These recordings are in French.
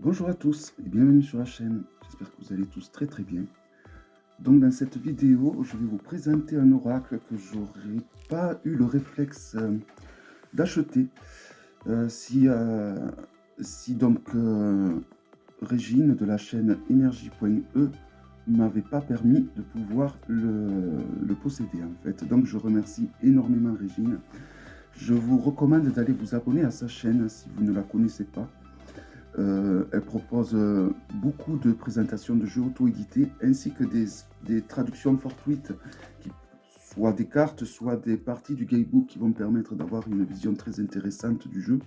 Bonjour à tous et bienvenue sur la chaîne. J'espère que vous allez tous très très bien. Donc dans cette vidéo, je vais vous présenter un oracle que j'aurais pas eu le réflexe d'acheter si donc Régine de la chaîne énergie.e m'avait pas permis de pouvoir le posséder en fait. Donc je remercie énormément Régine. Je vous recommande d'aller vous abonner à sa chaîne si vous ne la connaissez pas. Elle propose beaucoup de présentations de jeux auto-édités ainsi que des traductions fortuites, soit des cartes, soit des parties du gamebook qui vont permettre d'avoir une vision très intéressante du jeu.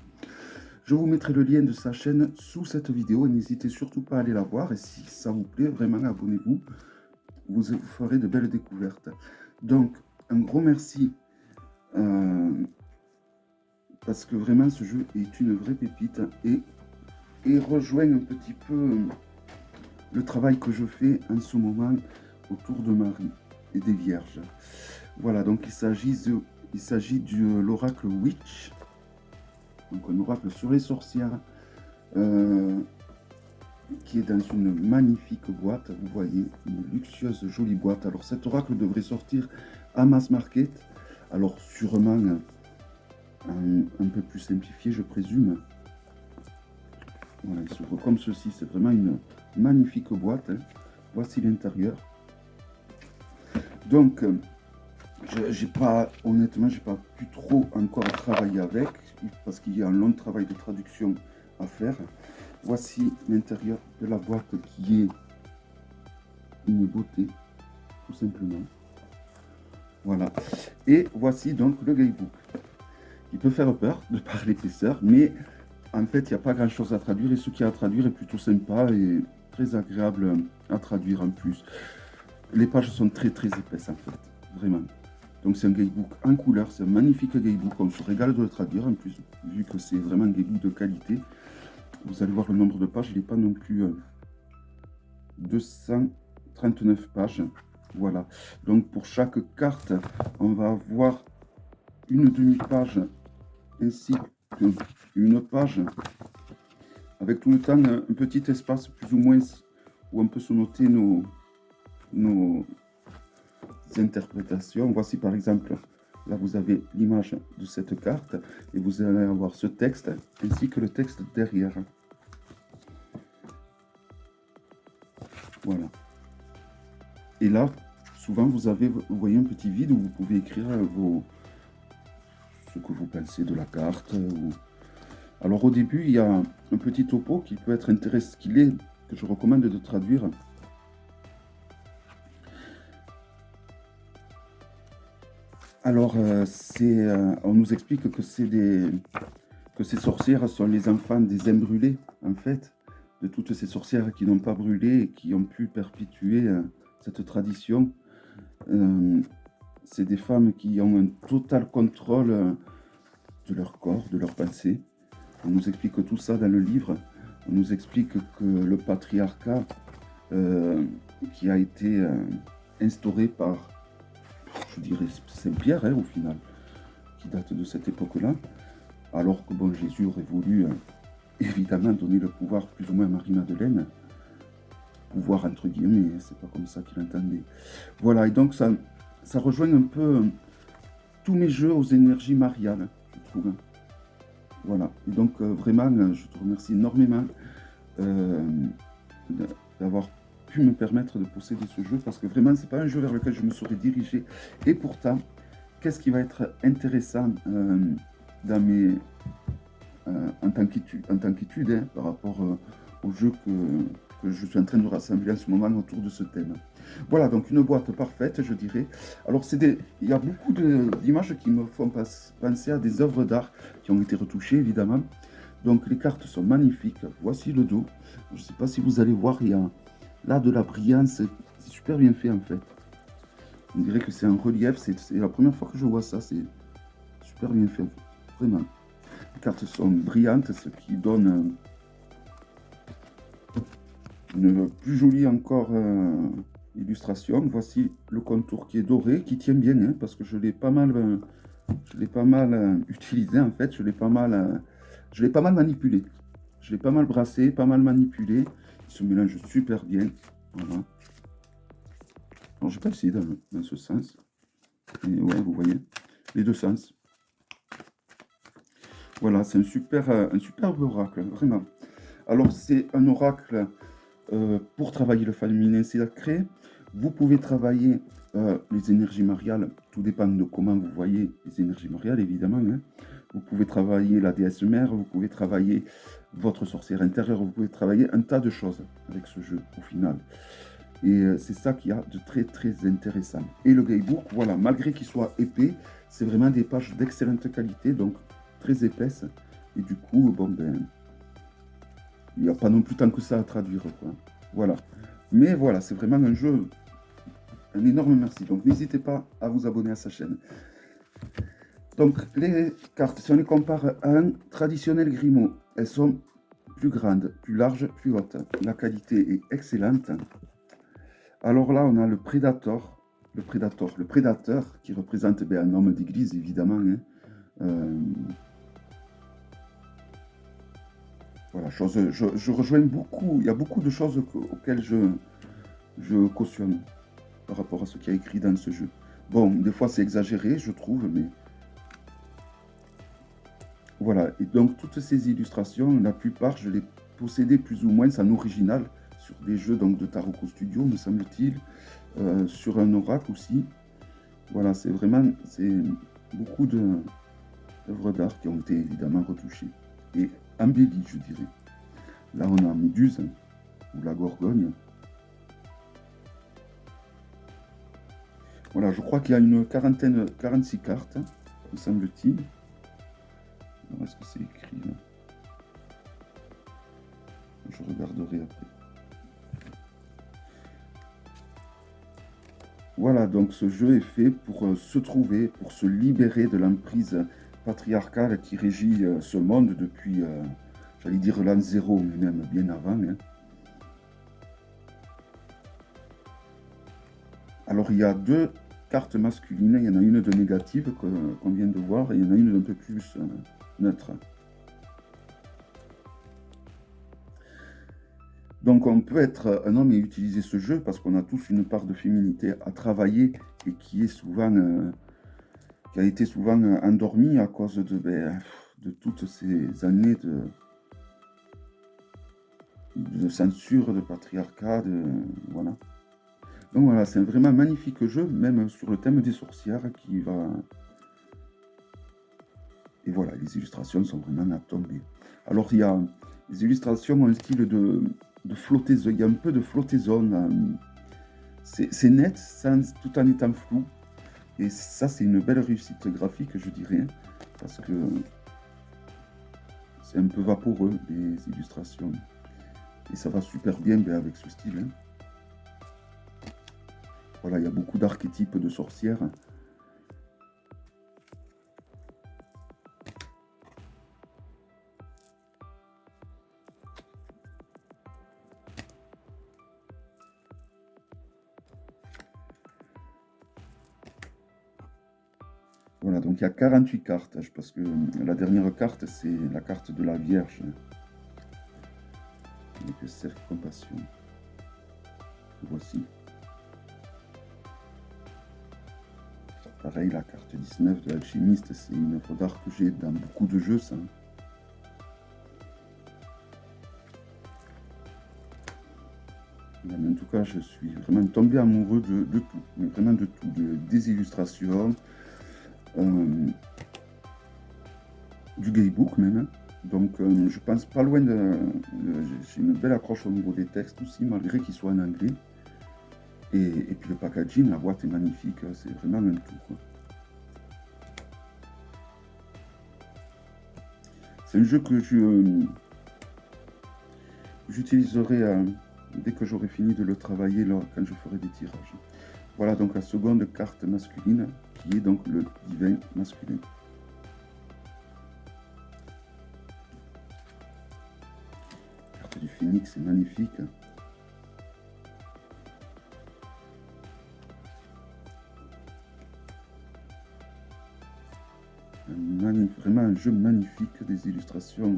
Je vous mettrai le lien de sa chaîne sous cette vidéo et n'hésitez surtout pas à aller la voir. Et si ça vous plaît, vraiment abonnez-vous, vous ferez de belles découvertes. Donc, un gros merci parce que vraiment ce jeu est une vraie pépite et rejoint un petit peu le travail que je fais en ce moment autour de Marie et des Vierges. Voilà, donc il s'agit de l'oracle Witch, donc un oracle sur les sorcières, qui est dans une magnifique boîte, vous voyez, une luxueuse jolie boîte. Alors cet oracle devrait sortir à Mass Market, alors sûrement un peu plus simplifié je présume. Voilà, il s'ouvre comme ceci, c'est vraiment une magnifique boîte, hein. Voici l'intérieur. Donc, honnêtement, j'ai pas pu trop encore travailler avec, parce qu'il y a un long travail de traduction à faire. Voici l'intérieur de la boîte qui est une beauté, tout simplement. Voilà. Et voici donc le guidebook, qui peut faire peur de par l'épaisseur, mais en fait, il n'y a pas grand chose à traduire, et ce qu'il y a à traduire est plutôt sympa et très agréable à traduire en plus. Les pages sont très très épaisses en fait, vraiment. Donc c'est un guidebook en couleur, c'est un magnifique guidebook, on se régale de le traduire en plus, vu que c'est vraiment un guidebook de qualité. Vous allez voir le nombre de pages, il n'est pas non plus 239 pages. Voilà, donc pour chaque carte, on va avoir une demi-page ainsi qu'une page, avec tout le temps un petit espace plus ou moins où on peut se noter nos interprétations. Voici par exemple, là vous avez l'image de cette carte et vous allez avoir ce texte ainsi que le texte derrière. Voilà. Et là, souvent vous voyez un petit vide où vous pouvez écrire ce que vous pensez de la carte. Alors au début, il y a un petit topo qui peut être intéressant, que je recommande de traduire. Alors, on nous explique que ces sorcières sont les enfants des imbrûlés, en fait, de toutes ces sorcières qui n'ont pas brûlé et qui ont pu perpétuer cette tradition. C'est des femmes qui ont un total contrôle de leur corps, de leurs pensées. On nous explique tout ça dans le livre. On nous explique que le patriarcat qui a été instauré par, je dirais, Saint-Pierre, hein, au final, qui date de cette époque-là, alors que bon, Jésus aurait voulu évidemment donner le pouvoir plus ou moins à Marie-Madeleine, pouvoir entre guillemets, c'est pas comme ça qu'il entendait. Voilà, et donc ça rejoint un peu tous mes jeux aux énergies mariales, je trouve. Voilà, et donc vraiment, je te remercie énormément d'avoir pu me permettre de posséder ce jeu, parce que vraiment, c'est pas un jeu vers lequel je me serais dirigé. Et pourtant, qu'est-ce qui va être intéressant dans en tant qu'étude hein, par rapport au jeu que je suis en train de rassembler en ce moment autour de ce thème. Voilà, donc une boîte parfaite, je dirais. Alors, il y a beaucoup d'images qui me font penser à des œuvres d'art qui ont été retouchées, évidemment. Donc, les cartes sont magnifiques. Voici le dos. Je ne sais pas si vous allez voir, il y a là de la brillance. C'est super bien fait, en fait. On dirait que c'est un relief. C'est la première fois que je vois ça. C'est super bien fait, vraiment. Les cartes sont brillantes, ce qui donne une plus jolie encore illustration. Voici le contour qui est doré, qui tient bien, hein, parce que je l'ai pas mal, utilisé en fait. Je l'ai pas mal manipulé. Je l'ai pas mal brassé, pas mal manipulé. Il se mélange super bien. Voilà. Alors, je vais pas essayer dans ce sens. Et ouais, vous voyez, les deux sens. Voilà, c'est un superbe oracle, vraiment. Alors, c'est un oracle pour travailler le féminin sacré. Vous pouvez travailler les énergies mariales, tout dépend de comment vous voyez les énergies mariales, évidemment. Hein. Vous pouvez travailler la déesse mère, vous pouvez travailler votre sorcière intérieure, vous pouvez travailler un tas de choses avec ce jeu, au final. Et c'est ça qu'il y a de très très intéressant. Et le Gaybook, voilà, malgré qu'il soit épais, c'est vraiment des pages d'excellente qualité, donc très épaisses. Et du coup, bon ben, il n'y a pas non plus tant que ça à traduire, quoi. Voilà. Mais voilà, c'est vraiment un jeu, un énorme merci. Donc n'hésitez pas à vous abonner à sa chaîne. Donc les cartes, si on les compare à un traditionnel Grimaud, elles sont plus grandes, plus larges, plus hautes. La qualité est excellente. Alors là, on a le Prédateur, le prédateur qui représente un homme d'église, évidemment. Hein. Voilà, je rejoins beaucoup, il y a beaucoup de choses auxquelles je cautionne par rapport à ce qu'il y a écrit dans ce jeu. Bon, des fois c'est exagéré, je trouve, mais voilà. Et donc toutes ces illustrations, la plupart, je les possédais plus ou moins en original sur des jeux donc, de Taroko Studio, me semble-t-il, sur un oracle aussi. Voilà, c'est beaucoup d'œuvres d'art qui ont été évidemment retouchées et embellies, je dirais. Là, on a Méduse, ou la Gorgogne. Voilà, je crois qu'il y a une 46 cartes, me semble-t-il. Est-ce que c'est écrit là? Je regarderai après. Voilà, donc ce jeu est fait pour se trouver, pour se libérer de l'emprise patriarcale qui régit ce monde depuis, j'allais dire l'an zéro, mais même bien avant. Hein. Alors il y a deux cartes masculines, il y en a une de négative qu'on vient de voir, et il y en a une d'un peu plus neutre. Donc on peut être un homme et utiliser ce jeu parce qu'on a tous une part de féminité à travailler et qui est souvent, qui a été souvent endormie à cause de toutes ces années de censure, de patriarcat, voilà. Donc voilà, c'est un vraiment magnifique jeu, même sur le thème des sorcières qui va... Et voilà, les illustrations sont vraiment à tomber. Alors il y a les illustrations ont un style de flottaison, il y a un peu de flottaison. C'est net tout en étant flou. Et ça, c'est une belle réussite graphique, je dirais, parce que c'est un peu vaporeux, les illustrations. Et ça va super bien avec ce style. Hein. Voilà, il y a beaucoup d'archétypes de sorcières. Voilà, donc il y a 48 cartes, parce que la dernière carte, c'est la carte de la Vierge. Avec cercle compassion. Voici. Pareil, la carte 19 de l'alchimiste, c'est une œuvre d'art que j'ai dans beaucoup de jeux, ça. Mais en tout cas, je suis vraiment tombé amoureux de tout, mais vraiment de tout, des illustrations, du Gaybook même. Donc je pense pas loin de... J'ai une belle accroche au niveau des textes aussi, malgré qu'ils soient en anglais. Et puis le packaging, la boîte est magnifique, c'est vraiment un tout. Quoi. C'est un jeu que j'utiliserai dès que j'aurai fini de le travailler quand je ferai des tirages. Voilà donc la seconde carte masculine, qui est donc le divin masculin. La carte du phénix est magnifique. Vraiment un jeu magnifique, des illustrations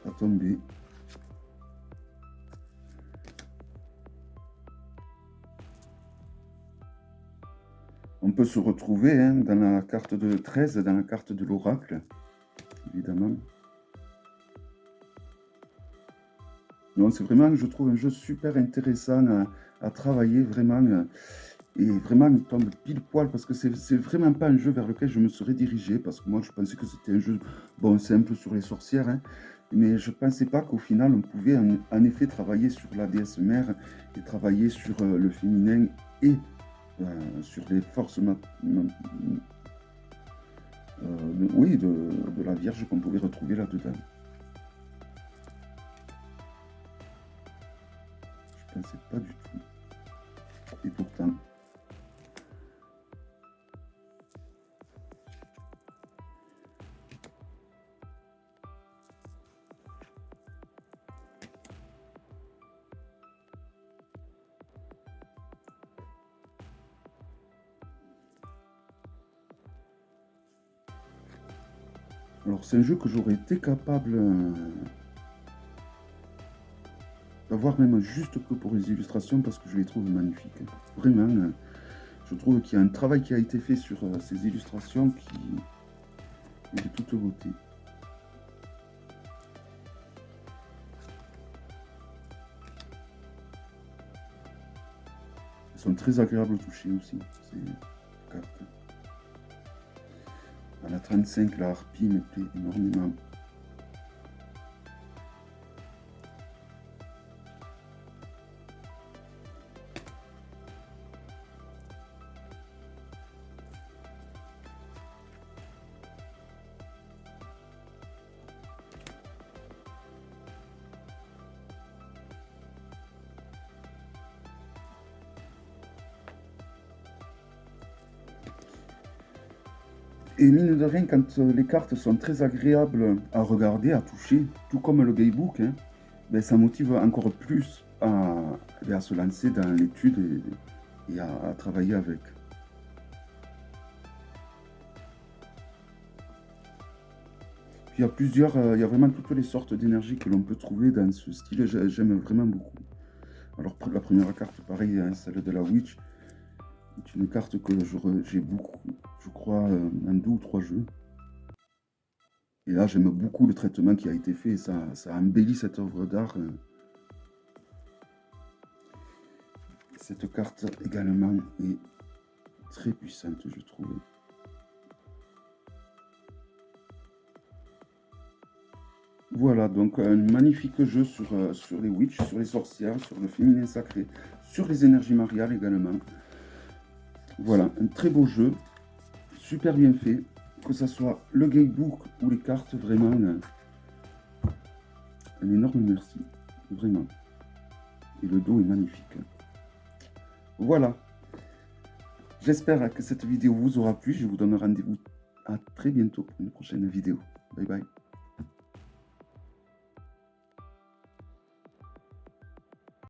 à tomber. On peut se retrouver hein, dans la carte de 13, dans la carte de l'oracle, évidemment. Donc c'est vraiment, je trouve, un jeu super intéressant à travailler, vraiment. Et vraiment, il tombe pile poil, parce que c'est vraiment pas un jeu vers lequel je me serais dirigé, parce que moi, je pensais que c'était un jeu, bon, simple sur les sorcières, hein, mais je pensais pas qu'au final, on pouvait en effet travailler sur la déesse mère, et travailler sur le féminin, et sur les forces oui, de la Vierge qu'on pouvait retrouver là-dedans. Je pensais pas du tout. Et pourtant. Alors c'est un jeu que j'aurais été capable d'avoir même juste que pour les illustrations, parce que je les trouve magnifiques. Vraiment, je trouve qu'il y a un travail qui a été fait sur ces illustrations qui est de toute beauté. Elles sont très agréables au toucher aussi, ces cartes. À la 35, la harpie me plaît énormément. Et mine de rien, quand les cartes sont très agréables à regarder, à toucher, tout comme le Gaybook, hein, ben, ça motive encore plus à se lancer dans l'étude et à travailler avec. Puis il y a plusieurs, il y a vraiment toutes les sortes d'énergie que l'on peut trouver dans ce style, j'aime vraiment beaucoup. Alors la première carte, pareil, hein, celle de la Witch, est une carte que j'ai beaucoup, je crois, dans 2 ou 3 jeux. Et là, j'aime beaucoup le traitement qui a été fait, ça embellit cette œuvre d'art. Cette carte également est très puissante, je trouve. Voilà, donc un magnifique jeu sur les witches, sur les sorcières, sur le féminin sacré, sur les énergies mariales également. Voilà, un très beau jeu, super bien fait, que ce soit le gamebook ou les cartes, vraiment un énorme merci, vraiment. Et le dos est magnifique. Voilà, j'espère que cette vidéo vous aura plu, je vous donne rendez-vous à très bientôt pour une prochaine vidéo. Bye bye.